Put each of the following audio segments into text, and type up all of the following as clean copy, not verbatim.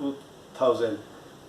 2000,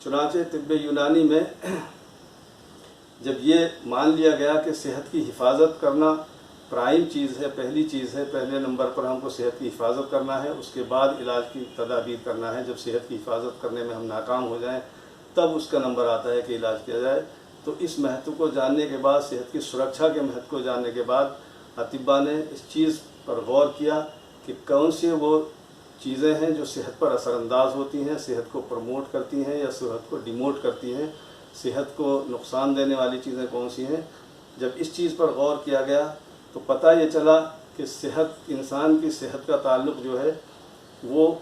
چنانچہ طب یونانی میں جب یہ مان لیا گیا کہ صحت کی حفاظت کرنا پرائم چیز ہے، پہلی چیز ہے، پہلے نمبر پر ہم کو صحت کی حفاظت کرنا ہے، اس کے بعد علاج کی تدابیر کرنا ہے. جب صحت کی حفاظت کرنے میں ہم ناکام ہو جائیں تب اس کا نمبر آتا ہے کہ علاج کیا جائے. تو اس مہتو کو جاننے کے بعد، صحت کی سرکشا کے مہتو کو جاننے کے بعد اطباء نے اس چیز پر غور کیا کہ کون سی وہ چیزیں ہیں جو صحت پر اثر انداز ہوتی ہیں، صحت کو پروموٹ کرتی ہیں یا صحت کو ڈیموٹ کرتی ہیں، صحت کو نقصان دینے والی چیزیں کون سی ہیں. جب اس چیز پر غور کیا گیا تو پتہ یہ چلا کہ صحت، انسان کی صحت کا تعلق جو ہے وہ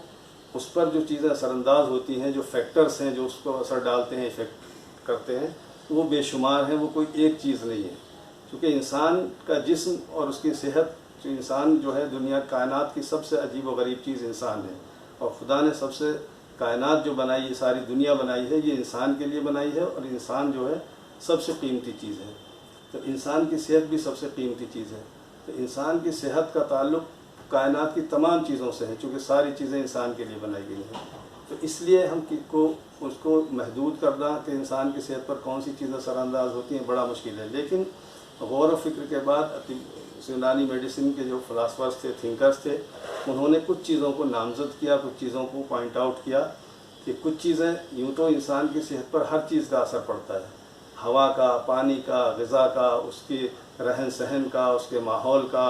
اس پر جو چیزیں اثر انداز ہوتی ہیں، جو فیکٹرز ہیں جو اس کو اثر ڈالتے ہیں، افیکٹ کرتے ہیں، وہ بے شمار ہیں، وہ کوئی ایک چیز نہیں ہے. کیونکہ انسان کا جسم اور اس کی صحت، جو انسان جو ہے دنیا کائنات کی سب سے عجیب و غریب چیز انسان ہے، اور خدا نے سب سے کائنات جو بنائی ہے، ساری دنیا بنائی ہے، یہ انسان کے لیے بنائی ہے، اور انسان جو ہے سب سے قیمتی چیز ہے. تو انسان کی صحت بھی سب سے قیمتی چیز ہے. تو انسان کی صحت کا تعلق کائنات کی تمام چیزوں سے ہے، چونکہ ساری چیزیں انسان کے لیے بنائی گئی ہیں. تو اس لیے ہم اس کو محدود کرنا کہ انسان کی صحت پر کون سی چیزیں اثر انداز ہوتی ہیں بڑا مشکل ہے. لیکن غور و فکر کے بعد یونانی میڈیسن کے جو فلاسفرز تھے، تھنکرز تھے، انہوں نے کچھ چیزوں کو نامزد کیا، کچھ چیزوں کو پوائنٹ آؤٹ کیا کہ کچھ چیزیں یوں تو انسان کی صحت پر ہر چیز کا اثر پڑتا ہے، ہوا کا، پانی کا، غذا کا، اس کی رہن سہن کا، اس کے ماحول کا،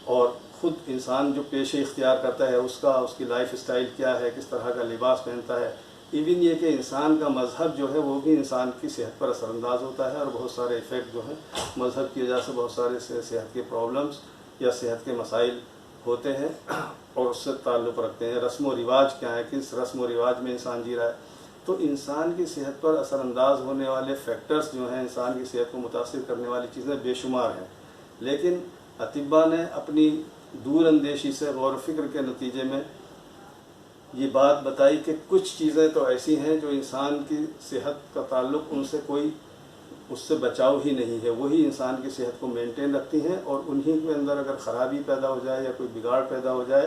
اور خود انسان جو پیشے اختیار کرتا ہے اس کا، اس کی لائف اسٹائل کیا ہے، کس طرح کا لباس پہنتا ہے. ایون یہ کہ انسان کا مذہب جو ہے وہ بھی انسان کی صحت پر اثر انداز ہوتا ہے، اور بہت سارے ایفیکٹ جو ہیں مذہب کی وجہ سے بہت سارے صحت کے پرابلمس یا صحت کے مسائل ہوتے ہیں اور اس سے تعلق رکھتے ہیں. رسم و رواج کیا ہے، کس رسم و رواج میں انسان جی رہا ہے. تو انسان کی صحت پر اثر انداز ہونے والے فیکٹرز جو ہیں، انسان کی صحت کو متاثر کرنے والی چیزیں بے شمار ہیں. لیکن اطباء نے اپنی دور اندیشی سے، غور و فکر کے نتیجے میں یہ بات بتائی کہ کچھ چیزیں تو ایسی ہیں جو انسان کی صحت کا تعلق ان سے کوئی، اس سے بچاؤ ہی نہیں ہے، وہی انسان کی صحت کو مینٹین رکھتی ہیں، اور انہی کے اندر اگر خرابی پیدا ہو جائے یا کوئی بگاڑ پیدا ہو جائے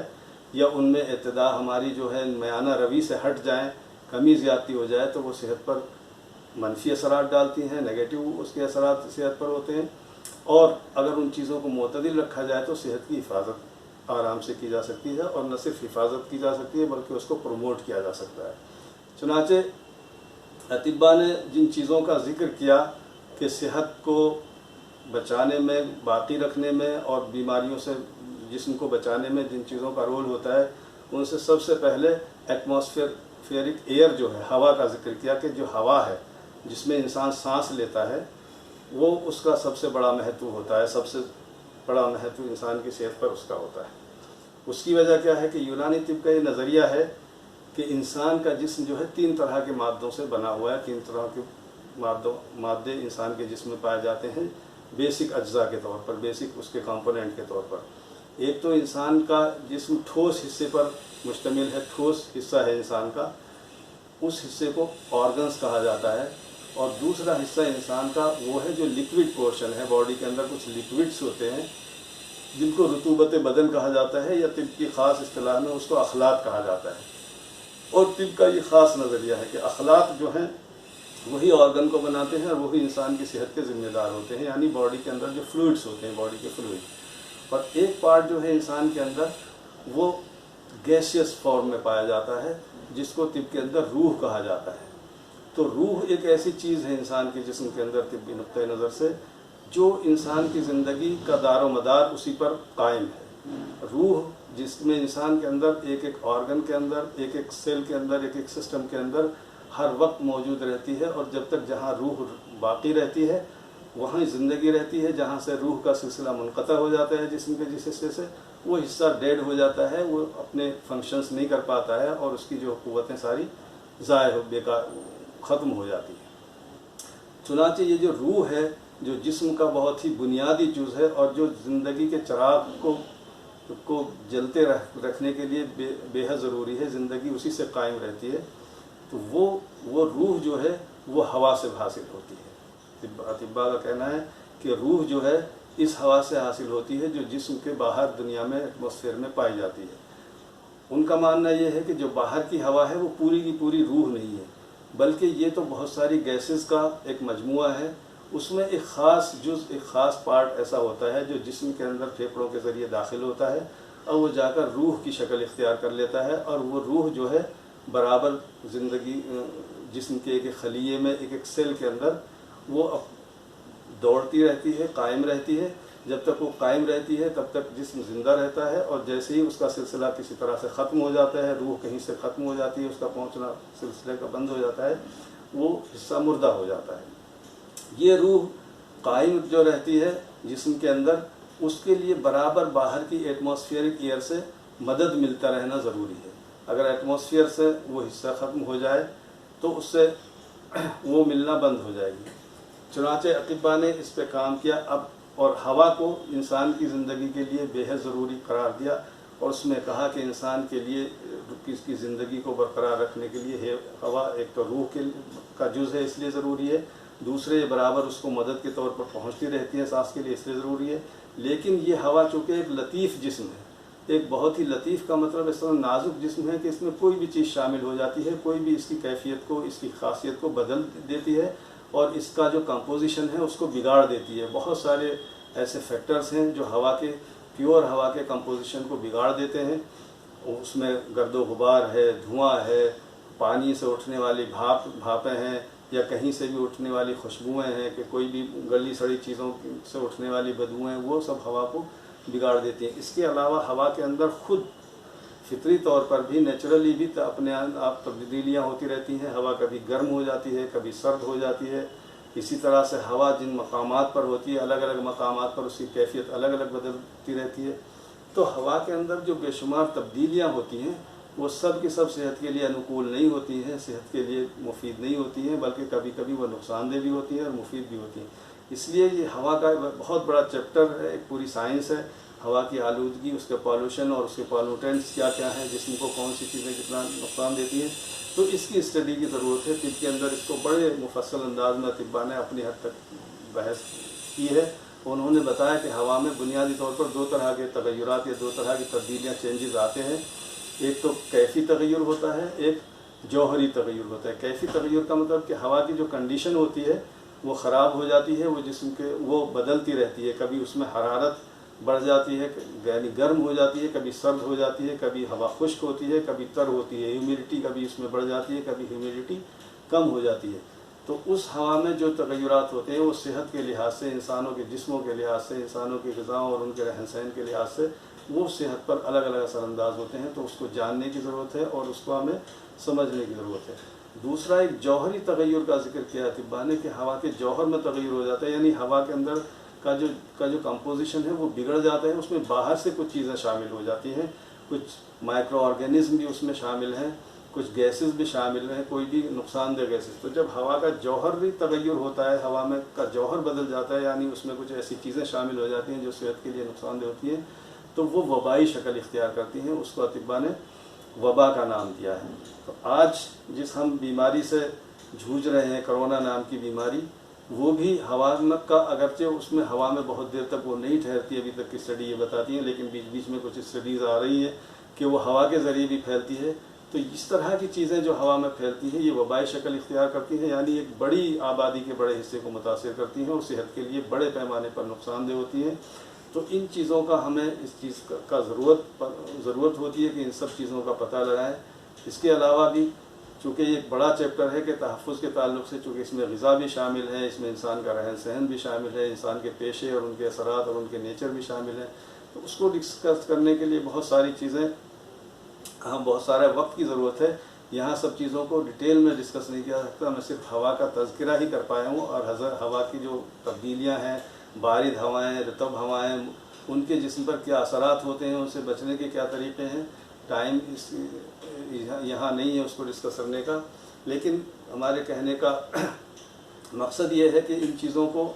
یا ان میں ابتدا ہماری جو ہے میانہ روی سے ہٹ جائیں، کمی زیادتی ہو جائے، تو وہ صحت پر منفی اثرات ڈالتی ہیں، نیگیٹو اس کے اثرات صحت پر ہوتے ہیں. اور اگر ان چیزوں کو معتدل رکھا جائے تو صحت کی حفاظت آرام سے کی جا سکتی ہے، اور نہ صرف حفاظت کی جا سکتی ہے بلکہ اس کو پروموٹ کیا جا سکتا ہے. چنانچہ اطباء نے جن چیزوں کا ذکر کیا کہ صحت کو بچانے میں، باقی رکھنے میں اور بیماریوں سے جسم کو بچانے میں جن چیزوں کا رول ہوتا ہے، ان سے سب سے پہلے ایٹماسفیئرک ایئر جو ہے، ہوا کا ذکر کیا کہ جو ہوا ہے جس میں انسان سانس لیتا ہے، وہ اس کا سب سے بڑا مہتو ہوتا ہے، سب سے بڑا مہتو انسان کی صحت پر اس کا ہوتا ہے. اس کی وجہ کیا ہے کہ یونانی طب کا یہ نظریہ ہے کہ انسان کا جسم جو ہے 3 طرح کے مادوں سے بنا ہوا ہے. 3 طرح کے مادے انسان کے جسم میں پائے جاتے ہیں بیسک اجزاء کے طور پر، بیسک اس کے کمپوننٹ کے طور پر. ایک تو انسان کا جسم ٹھوس حصے پر مشتمل ہے، ٹھوس حصہ ہے انسان کا، اس حصے کو آرگنز کہا جاتا ہے. اور دوسرا حصہ انسان کا وہ ہے جو لیکوڈ پورشن ہے، باڈی کے اندر کچھ لیکوڈس ہوتے ہیں جن کو رطوبت بدن کہا جاتا ہے، یا طب کی خاص اصطلاح میں اس کو اخلاط کہا جاتا ہے. اور طب کا یہ خاص نظریہ ہے کہ اخلاط جو ہیں وہی آرگن کو بناتے ہیں اور وہی انسان کی صحت کے ذمہ دار ہوتے ہیں، یعنی باڈی کے اندر جو فلوئڈس ہوتے ہیں، باڈی کے فلوئڈ. اور ایک پارٹ جو ہے انسان کے اندر وہ گیسیس فارم میں پایا جاتا ہے جس کو طب کے اندر روح کہا جاتا ہے. تو روح ایک ایسی چیز ہے انسان کے جسم کے اندر طبی نقطۂ نظر سے جو انسان کی زندگی کا دار و مدار اسی پر قائم ہے. روح جس میں انسان کے اندر ایک ایک آرگن کے اندر، ایک ایک سیل کے اندر، ایک ایک سسٹم کے اندر ہر وقت موجود رہتی ہے، اور جب تک جہاں روح باقی رہتی ہے وہیں زندگی رہتی ہے. جہاں سے روح کا سلسلہ منقطع ہو جاتا ہے جسم کے جس حصے سے، وہ حصہ ڈیڈ ہو جاتا ہے، وہ اپنے فنکشنز نہیں کر پاتا ہے، اور اس کی جو قوتیں ساری ضائع بیکار ختم ہو جاتی ہے. چنانچہ یہ جو روح ہے، جو جسم کا بہت ہی بنیادی جز ہے اور جو زندگی کے چراغ کو جلتے رکھنے کے لیے بے حد ضروری ہے، زندگی اسی سے قائم رہتی ہے، تو وہ روح جو ہے وہ ہوا سے حاصل ہوتی ہے. اطباء کا کہنا ہے کہ روح جو ہے اس ہوا سے حاصل ہوتی ہے جو جسم کے باہر دنیا میں ایٹماسفیئر میں پائی جاتی ہے. ان کا ماننا یہ ہے کہ جو باہر کی ہوا ہے وہ پوری کی پوری روح نہیں ہے، بلکہ یہ تو بہت ساری گیسز کا ایک مجموعہ ہے. اس میں ایک خاص جز، ایک خاص پارٹ ایسا ہوتا ہے جو جسم کے اندر پھیپھڑوں کے ذریعے داخل ہوتا ہے اور وہ جا کر روح کی شکل اختیار کر لیتا ہے، اور وہ روح جو ہے برابر زندگی جسم کے ایک ایک خلیے میں، ایک ایک سیل کے اندر وہ دوڑتی رہتی ہے، قائم رہتی ہے. جب تک وہ قائم رہتی ہے تب تک جسم زندہ رہتا ہے، اور جیسے ہی اس کا سلسلہ کسی طرح سے ختم ہو جاتا ہے، روح کہیں سے ختم ہو جاتی ہے، اس کا پہنچنا سلسلے کا بند ہو جاتا ہے، وہ حصہ مردہ ہو جاتا ہے. یہ روح قائم جو رہتی ہے جسم کے اندر، اس کے لیے برابر باہر کی ایٹماسفیئرک ایئر سے مدد ملتا رہنا ضروری ہے. اگر ایٹماسفیئر سے وہ حصہ ختم ہو جائے تو اس سے وہ ملنا بند ہو جائے گی. چنانچہ اطباء نے اس پہ کام کیا اب، اور ہوا کو انسان کی زندگی کے لیے بے حد ضروری قرار دیا، اور اس میں کہا کہ انسان کے لیے اس کی زندگی کو برقرار رکھنے کے لیے ہوا ایک تو روح کا جز ہے، اس لیے ضروری ہے. دوسرے برابر اس کو مدد کے طور پر پہنچتی رہتی ہے سانس کے لیے، اس لیے ضروری ہے. لیکن یہ ہوا چونکہ ایک لطیف جسم ہے، ایک بہت ہی لطیف کا مطلب اس طرح نازک جسم ہے کہ اس میں کوئی بھی چیز شامل ہو جاتی ہے، کوئی بھی اس کی کیفیت کو، اس کی خاصیت کو بدل دیتی ہے، اور اس کا جو کمپوزیشن ہے اس کو بگاڑ دیتی ہے. بہت سارے ایسے فیکٹرز ہیں جو ہوا کے، پیور ہوا کے کمپوزیشن کو بگاڑ دیتے ہیں. اس میں گرد و غبار ہے، دھواں ہے، پانی سے اٹھنے والی بھاپیں ہیں، یا کہیں سے بھی اٹھنے والی خوشبوئیں ہیں، کہ کوئی بھی گلی سڑی چیزوں سے اٹھنے والی بدبوئیں، وہ سب ہوا کو بگاڑ دیتی ہیں. اس کے علاوہ ہوا کے اندر خود فطری طور پر بھی، نیچرلی بھی اپنے آپ تبدیلیاں ہوتی رہتی ہیں. ہوا کبھی گرم ہو جاتی ہے، کبھی سرد ہو جاتی ہے. اسی طرح سے ہوا جن مقامات پر ہوتی ہے، الگ الگ مقامات پر اس کی کیفیت الگ الگ بدلتی رہتی ہے. تو ہوا کے اندر جو بے شمار تبدیلیاں ہوتی ہیں وہ سب کی سب صحت کے لیے انوکول نہیں ہوتی ہیں، صحت کے لیے مفید نہیں ہوتی ہیں، بلکہ کبھی کبھی وہ نقصان دہ بھی ہوتی ہیں اور مفید بھی ہوتی ہیں. اس لیے یہ ہوا کا بہت بڑا چیپٹر ہے، ایک پوری سائنس ہے. ہوا کی آلودگی، اس کے پالوشن اور اس کے پالوٹینٹس کیا کیا ہیں، جسم کو کون سی چیزیں کتنا نقصان دیتی ہیں. تو اس کی اسٹڈی کی ضرورت ہے. طب کے اندر اس کو بڑے مفصل انداز میں اطباء نے اپنی حد تک بحث کی ہے. انہوں نے بتایا کہ ہوا میں بنیادی طور پر دو طرح کے تغیرات یا دو طرح کی تبدیلیاں، چینجز آتے ہیں. ایک تو کیفی تغیر ہوتا ہے، ایک جوہری تغیر ہوتا ہے. کیفی تغیر کا مطلب کہ ہوا کی جو کنڈیشن ہوتی ہے وہ خراب ہو جاتی ہے، وہ جسم کے وہ بدلتی رہتی ہے. کبھی اس میں حرارت بڑھ جاتی ہے، یعنی گرم ہو جاتی ہے، کبھی سرد ہو جاتی ہے، کبھی ہوا خشک ہوتی ہے، کبھی تر ہوتی ہے. ہیومیڈیٹی کبھی اس میں بڑھ جاتی ہے، کبھی ہیومیڈیٹی کم ہو جاتی ہے. تو اس ہوا میں جو تغیرات ہوتے ہیں وہ صحت کے لحاظ سے، انسانوں کے جسموں کے لحاظ سے، انسانوں کی غذاؤں اور ان کے رہن سہن کے لحاظ سے وہ صحت پر الگ الگ اثر انداز ہوتے ہیں. تو اس کو جاننے کی ضرورت ہے اور اس کو ہمیں سمجھنے کی ضرورت ہے. دوسرا ایک جوہری تغیر کا ذکر کیا اطباء نے کہ ہوا کے جوہر میں تغیر ہو جاتا ہے، یعنی ہوا کے اندر کا جو کمپوزیشن ہے وہ بگڑ جاتا ہے. اس میں باہر سے کچھ چیزیں شامل ہو جاتی ہیں، کچھ مائکرو آرگینزم بھی اس میں شامل ہیں، کچھ گیسز بھی شامل ہیں، کوئی بھی نقصان دہ گیسز. تو جب ہوا کا جوہر بھی تغیر ہوتا ہے، ہوا میں کا جوہر بدل جاتا ہے، یعنی اس میں کچھ ایسی چیزیں شامل ہو جاتی ہیں جو صحت کے لیے نقصان دہ ہوتی ہیں، تو وہ وبائی شکل اختیار کرتی ہیں. اس کو اطباء نے وبا کا نام دیا ہے. تو آج جس ہم بیماری سے جھوج رہے ہیں، کرونا نام کی بیماری، وہ بھی ہوا کا، اگرچہ اس میں ہوا میں بہت دیر تک وہ نہیں ٹھہرتی، ابھی تک کی اسٹڈی یہ بتاتی ہیں، لیکن بیچ بیچ میں کچھ اسٹڈیز آ رہی ہیں کہ وہ ہوا کے ذریعے بھی پھیلتی ہے. تو اس طرح کی چیزیں جو ہوا میں پھیلتی ہیں یہ وبائی شکل اختیار کرتی ہیں، یعنی ایک بڑی آبادی کے بڑے حصے کو متاثر کرتی ہیں اور صحت کے لیے بڑے پیمانے پر نقصان دہ ہوتی ہیں. تو ان چیزوں کا ہمیں اس چیز کا ضرورت ہوتی ہے کہ ان سب چیزوں کا پتہ لگائیں. اس کے علاوہ بھی چونکہ یہ ایک بڑا چیپٹر ہے کہ تحفظ کے تعلق سے، چونکہ اس میں غذا بھی شامل ہے، اس میں انسان کا رہن سہن بھی شامل ہے، انسان کے پیشے اور ان کے اثرات اور ان کے نیچر بھی شامل ہیں. تو اس کو ڈسکس کرنے کے لیے بہت ساری چیزیں، بہت سارے وقت کی ضرورت ہے. یہاں سب چیزوں کو ڈیٹیل میں ڈسکس نہیں کیا سکتا. میں صرف ہوا کا تذکرہ ہی کر پایا ہوں، اور ہوا کی جو تبدیلیاں ہیں، بارد ہوائیں، رطب ہوائیں، ان کے جسم پر کیا اثرات ہوتے ہیں، ان سے بچنے کے کیا طریقے ہیں. ٹائم یہاں نہیں ہے اس کو ڈسکس کرنے کا، لیکن ہمارے کہنے کا مقصد یہ ہے کہ ان چیزوں کو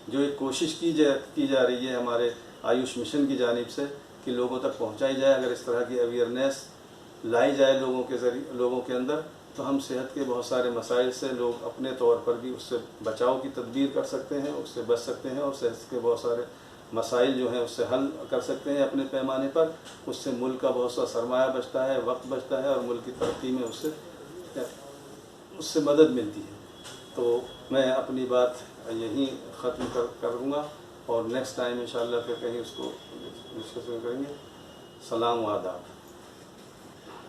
جو ایک کوشش کی جا رہی ہے ہمارے آیوش مشن کی جانب سے کہ لوگوں تک پہنچائی جائے. اگر اس طرح کی اویئرنیس لائی جائے لوگوں کے اندر، تو ہم صحت کے بہت سارے مسائل سے لوگ اپنے طور پر بھی اس سے بچاؤ کی تدبیر کر سکتے ہیں، اس سے بچ سکتے ہیں، اور صحت کے بہت سارے مسائل جو ہیں اس سے حل کر سکتے ہیں اپنے پیمانے پر. اس سے ملک کا بہت سا سرمایہ بچتا ہے، وقت بچتا ہے، اور ملک کی ترقی میں اس سے اس سے مدد ملتی ہے. تو میں اپنی بات یہیں ختم کروں گا اور نیکسٹ ٹائم انشاءاللہ پھر کہیں اس کو ڈسکس کریں گے. سلام و آداب.